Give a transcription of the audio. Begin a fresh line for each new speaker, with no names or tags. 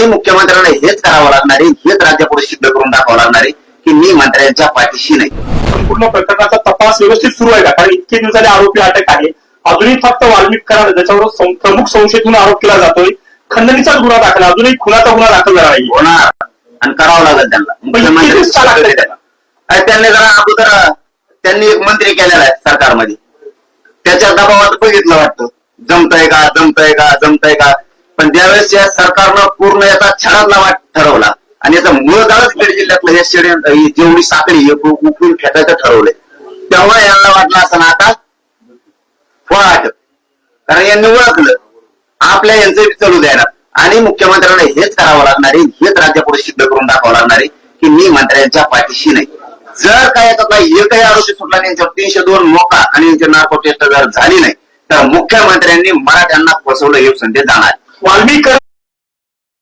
आणि मुख्यमंत्र्यांना हेच करावं लागणार आहे, हेच राज्यापुढे सिद्ध करून दाखवावं लागणार आहे की मी मंत्र्यांच्या पाठीशी नाही.
संपूर्ण प्रकरणाचा तपास व्यवस्थित सुरू आहे का? कारण इतके दिवसाले आरोपी अटक आहे, अजूनही फक्त वाल्मिक कराड ज्याच्यावर प्रमुख संशयित म्हणून आरोप केला जातोय, खंडणीचाच गुन्हा दाखल, अजूनही खुनाचा गुन्हा दाखल झाला नाही.
होणार आणि करावं लागेल त्यांना. त्यांनी जरा अगोदर त्यांनी एक मंत्री केलेला आहे सरकारमध्ये, त्याच्या दबावात बघितलं वाटतं जमतंय का जमतंय का जमतंय का, पण ज्यावेळेस या सरकारनं पूर्ण याचा छडातला वाट ठरवला आणि याचा मूळ गाळच बीड जिल्ह्यातलं हे स्टेडियम जेवढी साखळी उकळून फेकायचं ठरवलंय, तेव्हा यांना वाटलं असं ना आता वाट, कारण यांनी ओळखलं आपल्या यांचं चालू द्यायला आणि मुख्यमंत्र्यांना हेच करावं लागणार आहे, हेच राज्यापुढे सिद्ध करून दाखवावं लागणार आहे की मी मंत्र्यांच्या पाठीशी नाही. जर काय याचा एकही आरोपी सुटला नाही, यांच्यावर 302 मोका आणि यांची नार्को टेस्ट जर झाली नाही तर मुख्यमंत्र्यांनी मराठ्यांना फसवलं हे संदेश जाणार.
वाल्मिक